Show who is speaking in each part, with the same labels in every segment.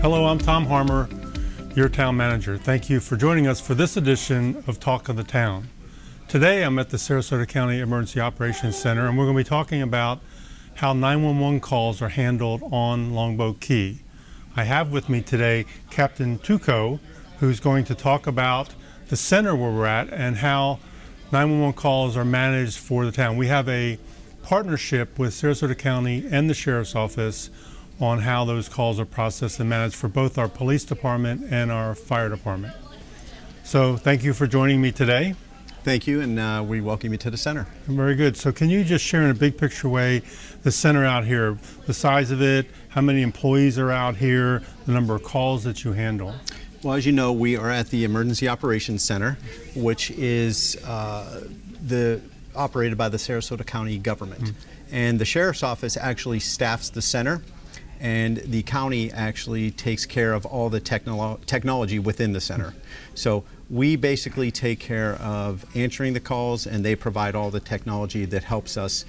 Speaker 1: Hello, I'm Tom Harmer, your town manager. Thank you for joining us for this edition of Talk of the Town. Today I'm at the Sarasota County Emergency Operations Center, and we're going to be talking about how 911 calls are handled on Longboat Key. I have with me today Captain Tutko, who's going to talk about the center where we're at and how 911 calls are managed for the town. We have a partnership with Sarasota County and the Sheriff's Office on how those calls are processed and managed for both our police department and our fire department. So thank you for joining me today.
Speaker 2: Thank you, and we welcome you to the center.
Speaker 1: Very good. So can you just share in a big picture way the center out here, the size of it, how many employees are out here, the number of calls that you handle?
Speaker 2: Well, as you know, we are at the Emergency Operations Center, which is operated by the Sarasota County government. And the Sheriff's Office actually staffs the center, and the county actually takes care of all the technology within the center. So we basically take care of answering the calls, and they provide all the technology that helps us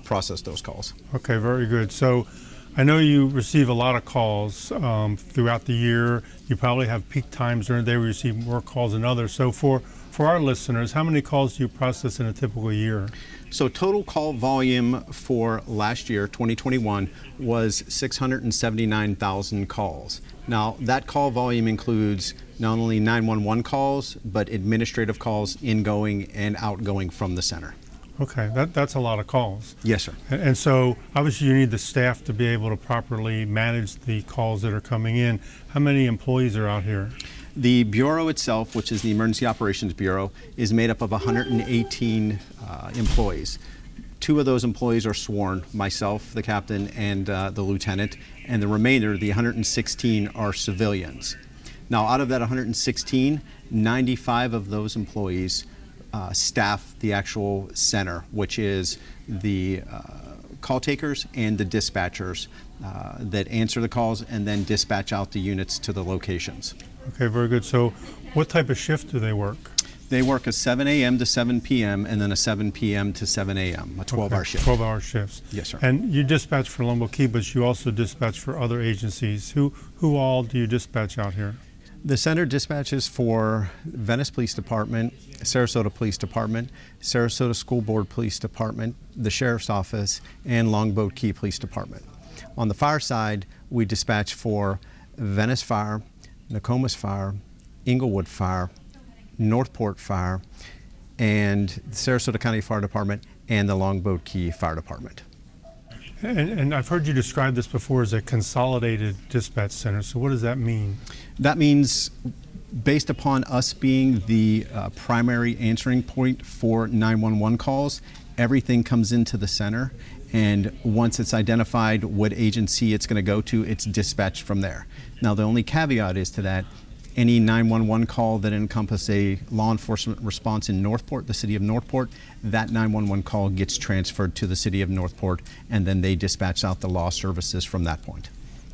Speaker 2: process those calls.
Speaker 1: Okay, very good. So I know you receive a lot of calls throughout the year. You probably have peak times during the day where you receive more calls than others. So for our listeners, how many calls do you process in a typical year?
Speaker 2: So total call volume for last year, 2021, was 679,000 calls. Now, that call volume includes not only 911 calls, but administrative calls ingoing and outgoing from the center.
Speaker 1: Okay, that's a lot of calls.
Speaker 2: Yes, sir.
Speaker 1: And so obviously you need the staff to be able to properly manage the calls that are coming in. How many employees are out here?
Speaker 2: The Bureau itself, which is the Emergency Operations Bureau, is made up of 118 employees. 2 of those employees are sworn, myself, the captain, and the lieutenant, and the remainder, the 116, are civilians. Now, out of that 116, 95 of those employees staff the actual center, which is the call takers and the dispatchers that answer the calls and then dispatch out the units to the locations.
Speaker 1: Okay, very good. So what type of shift do they work?
Speaker 2: They work a 7 a.m. to 7 p.m. and then a 7 p.m. to 7 a.m., a 12-hour shift.
Speaker 1: 12-hour shifts.
Speaker 2: Yes, sir.
Speaker 1: And you dispatch for Longboat Key, but you also dispatch for other agencies. Who all do you dispatch out here?
Speaker 2: The center dispatches for Venice Police Department, Sarasota Police Department, Sarasota School Board Police Department, the Sheriff's Office, and Longboat Key Police Department. On the fire side, we dispatch for Venice Fire, Nokomis Fire, Inglewood Fire, Northport Fire, and the Sarasota County Fire Department, and the Longboat Key Fire Department.
Speaker 1: And I've heard you describe this before as a consolidated dispatch center. So what does that mean?
Speaker 2: That means, based upon us being the primary answering point for 911 calls, everything comes into the center, and once it's identified what agency it's going to go to, it's dispatched from there. Now, the only caveat is to that, any 911 call that encompasses a law enforcement response in Northport, the city of Northport, that 911 call gets transferred to the city of Northport, and then they dispatch out the law services from that point.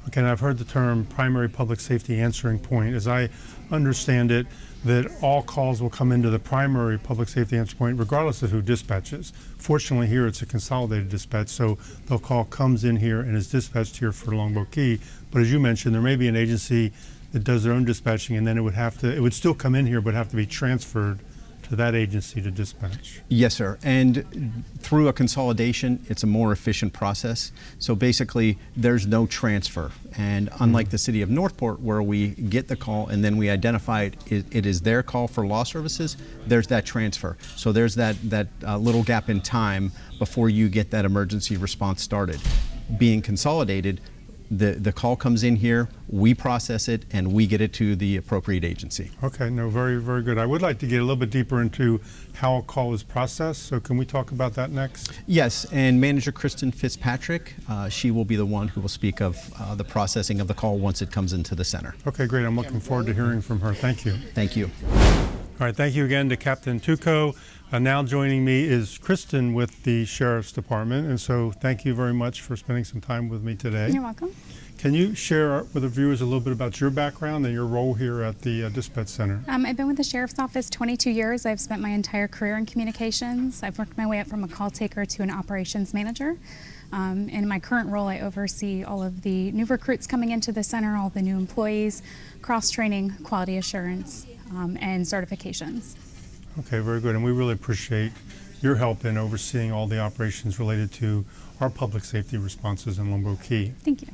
Speaker 1: Okay, and I've heard the term primary public safety answering point. As I understand it, that all calls will come into the primary public safety answering point regardless of who dispatches. Fortunately here it's a consolidated dispatch, so the call comes in here and is dispatched here for Longboat Key. But as you mentioned, there may be an agency that does their own dispatching, and then it would still come in here but have to be transferred to that agency to dispatch.
Speaker 2: Yes, sir. And through a consolidation, it's a more efficient process. So basically, there's no transfer. And unlike the city of Northport, where we get the call and then we identify it is their call for law services, there's that transfer. So there's that little gap in time before you get that emergency response started. Being consolidated, the call comes in here, we process it, and we get it to the appropriate agency.
Speaker 1: Okay, no, very, very good. I would like to get a little bit deeper into how a call is processed, so can we talk about that next?
Speaker 2: Yes, and Manager Kristen Fitzpatrick, she will be the one who will speak of the processing of the call once it comes into the center.
Speaker 1: Okay, great. I'm looking forward to hearing from her. Thank you.
Speaker 2: Thank you.
Speaker 1: All right, thank you again to Captain Tutko. Now joining me is Kristen with the Sheriff's Department, and so thank you very much for spending some time with me today.
Speaker 3: You're welcome.
Speaker 1: Can you share with the viewers a little bit about your background and your role here at the Dispatch Center?
Speaker 3: I've been with the Sheriff's Office 22 years. I've spent my entire career in communications. I've worked my way up from a call taker to an operations manager. In my current role, I oversee all of the new recruits coming into the center, all the new employees, cross-training, quality assurance, and certifications.
Speaker 1: Okay, very good. And we really appreciate your help in overseeing all the operations related to our public safety responses in Longboat Key.
Speaker 3: Thank you.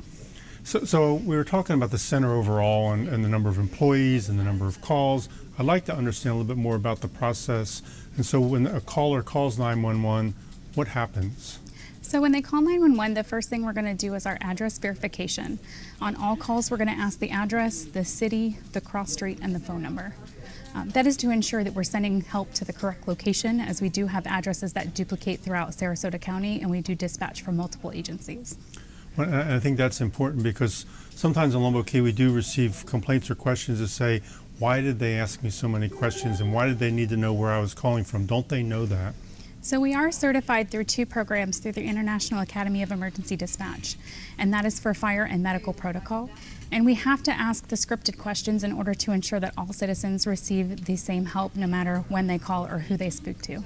Speaker 1: So we were talking about the center overall and the number of employees and the number of calls. I'd like to understand a little bit more about the process. And so when a caller calls 911, what happens?
Speaker 3: So when they call 911, the first thing we're going to do is our address verification. On all calls, we're going to ask the address, the city, the cross street, and the phone number. That is to ensure that we're sending help to the correct location, as we do have addresses that duplicate throughout Sarasota County, and we do dispatch from multiple agencies.
Speaker 1: Well, I think that's important because sometimes in Longboat Key we do receive complaints or questions that say, why did they ask me so many questions and why did they need to know where I was calling from? Don't they know that?
Speaker 3: So we are certified through 2 programs through the International Academy of Emergency Dispatch, and that is for fire and medical protocol. And we have to ask the scripted questions in order to ensure that all citizens receive the same help no matter when they call or who they speak to.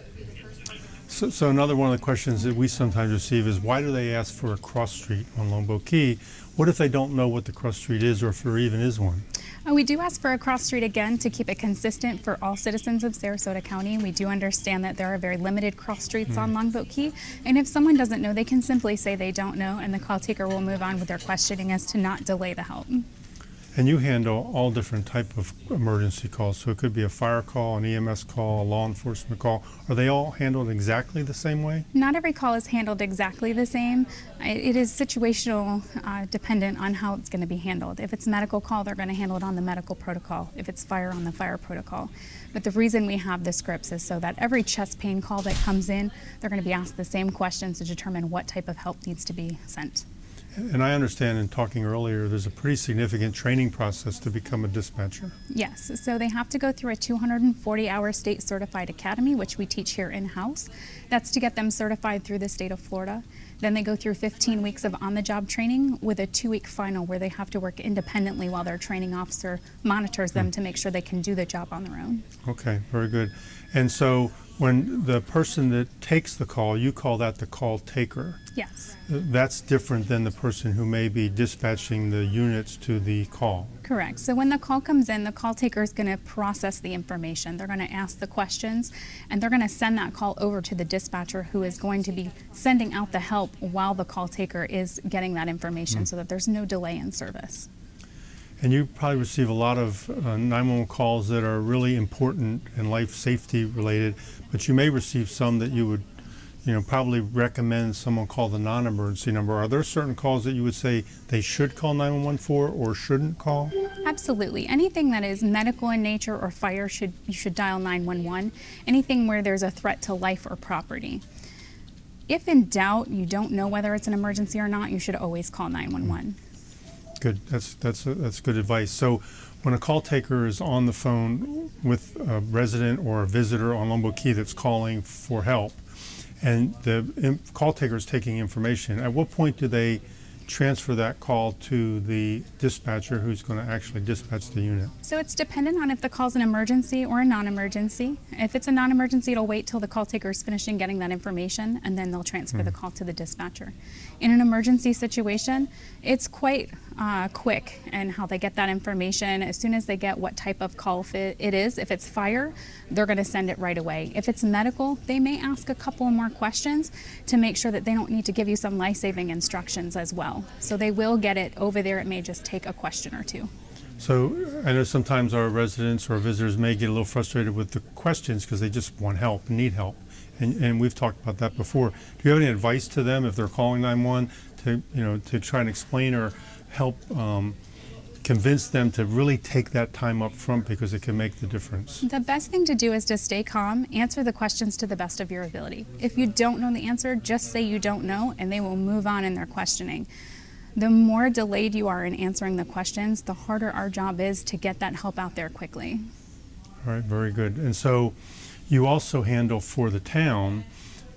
Speaker 1: So another one of the questions that we sometimes receive is, why do they ask for a cross street on Longboat Key? What if they don't know what the cross street is or if there even is one?
Speaker 3: We do ask for a cross street again to keep it consistent for all citizens of Sarasota County. We do understand that there are very limited cross streets on Longboat Key, and if someone doesn't know, they can simply say they don't know, and the call taker will move on with their questioning as to not delay the help.
Speaker 1: And you handle all different type of emergency calls. So it could be a fire call, an EMS call, a law enforcement call. Are they all handled exactly the same way?
Speaker 3: Not every call is handled exactly the same. It is situational dependent on how it's going to be handled. If it's a medical call, they're going to handle it on the medical protocol. If it's fire, on the fire protocol. But the reason we have the scripts is so that every chest pain call that comes in, they're going to be asked the same questions to determine what type of help needs to be sent.
Speaker 1: And I understand in talking earlier, there's a pretty significant training process to become a dispatcher.
Speaker 3: Yes, so they have to go through a 240-hour state certified academy, which we teach here in-house. That's to get them certified through the state of Florida. Then they go through 15 weeks of on-the-job training with a 2-week final where they have to work independently while their training officer monitors them to make sure they can do the job on their own.
Speaker 1: Okay, very good. And so when the person that takes the call, you call that the call taker.
Speaker 3: Yes.
Speaker 1: That's different than the person who may be dispatching the units to the call.
Speaker 3: Correct. So when the call comes in, the call taker is going to process the information. They're going to ask the questions, and they're going to send that call over to the dispatcher, who is going to be sending out the help while the call taker is getting that information so that there's no delay in service.
Speaker 1: And you probably receive a lot of 911 calls that are really important and life safety related, but you may receive some that you would probably recommend someone call the non-emergency number. Are there certain calls that you would say they should call 911 for or shouldn't call?
Speaker 3: Absolutely. Anything that is medical in nature or fire, you should dial 911. Anything where there's a threat to life or property. If in doubt, you don't know whether it's an emergency or not, you should always call 911.
Speaker 1: Good. That's good advice. So when a call taker is on the phone with a resident or a visitor on Longboat Key that's calling for help, and the call taker is taking information, at what point do they transfer that call to the dispatcher who's going to actually dispatch the unit?
Speaker 3: So it's dependent on if the call's an emergency or a non-emergency. If it's a non-emergency, it'll wait till the call taker is finishing getting that information, and then they'll transfer the call to the dispatcher. In an emergency situation, it's quite quick in how they get that information. As soon as they get what type of call it is, if it's fire, they're going to send it right away. If it's medical, they may ask a couple more questions to make sure that they don't need to give you some life-saving instructions as well. So they will get it over there. It may just take a question or two.
Speaker 1: So I know sometimes our residents or visitors may get a little frustrated with the questions because they just want help and need help. And we've talked about that before. Do you have any advice to them if they're calling 911 to try and explain or help convince them to really take that time up front because it can make the difference?
Speaker 3: The best thing to do is to stay calm, answer the questions to the best of your ability. If you don't know the answer, just say you don't know, and they will move on in their questioning. The more delayed you are in answering the questions, the harder our job is to get that help out there quickly.
Speaker 1: All right, very good. And so you also handle for the town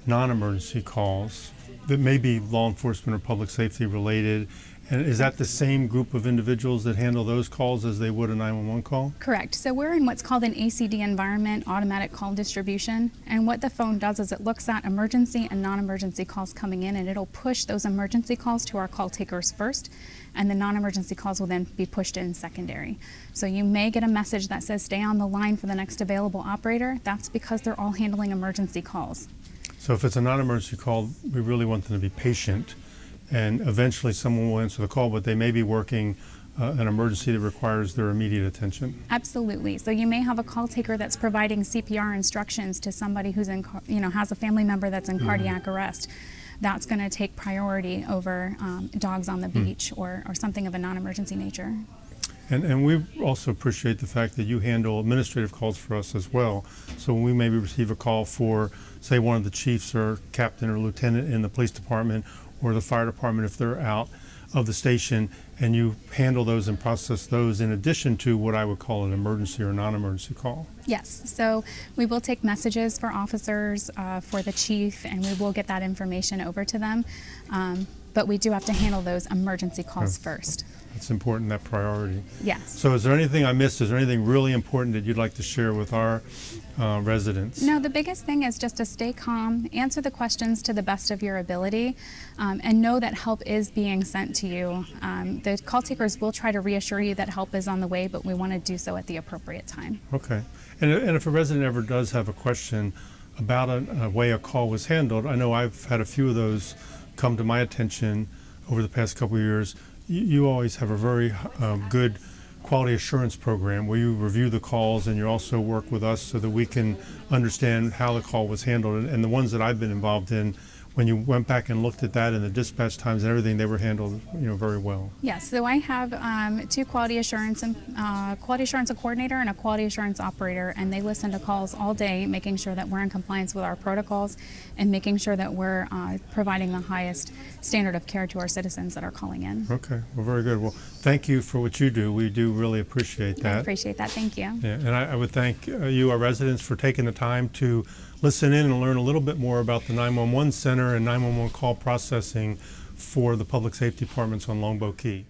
Speaker 1: non-emergency calls that may be law enforcement or public safety related. And is that the same group of individuals that handle those calls as they would a 911 call?
Speaker 3: Correct. So we're in what's called an ACD environment, automatic call distribution. And what the phone does is it looks at emergency and non-emergency calls coming in, and it'll push those emergency calls to our call takers first, and the non-emergency calls will then be pushed in secondary. So you may get a message that says stay on the line for the next available operator. That's because they're all handling emergency calls.
Speaker 1: So if it's a non-emergency call, we really want them to be patient, and eventually someone will answer the call, but they may be working an emergency that requires their immediate attention.
Speaker 3: Absolutely. So you may have a call taker that's providing CPR instructions to somebody who's in, has a family member that's in cardiac arrest. That's going to take priority over dogs on the beach or something of a non-emergency nature.
Speaker 1: And we also appreciate the fact that you handle administrative calls for us as well. So when we maybe receive a call for, say, one of the chiefs or captain or lieutenant in the police department or the fire department if they're out of the station, and you handle those and process those in addition to what I would call an emergency or non-emergency call.
Speaker 3: Yes, so we will take messages for officers, for the chief, and we will get that information over to them. But we do have to handle those emergency calls first.
Speaker 1: It's important, that priority.
Speaker 3: Yes.
Speaker 1: So is there anything I missed? Is there anything really important that you'd like to share with our residents?
Speaker 3: No, the biggest thing is just to stay calm, answer the questions to the best of your ability, and know that help is being sent to you. The call takers will try to reassure you that help is on the way, but we want to do so at the appropriate time.
Speaker 1: Okay. And if a resident ever does have a question about a way a call was handled, I know I've had a few of those come to my attention over the past couple of years. You always have a very good quality assurance program where you review the calls and you also work with us so that we can understand how the call was handled. And the ones that I've been involved in, when you went back and looked at that and the dispatch times and everything, they were handled, very well.
Speaker 3: Yes, so I have two quality assurance coordinator and a quality assurance operator, and they listen to calls all day, making sure that we're in compliance with our protocols and making sure that we're providing the highest standard of care to our citizens that are calling in.
Speaker 1: Okay, well, very good. Well, thank you for what you do. We do really appreciate that.
Speaker 3: I appreciate that. Thank you.
Speaker 1: Yeah, and I would thank you, our residents, for taking the time to listen in and learn a little bit more about the 911 Center and 911 call processing for the public safety departments on Longboat Key.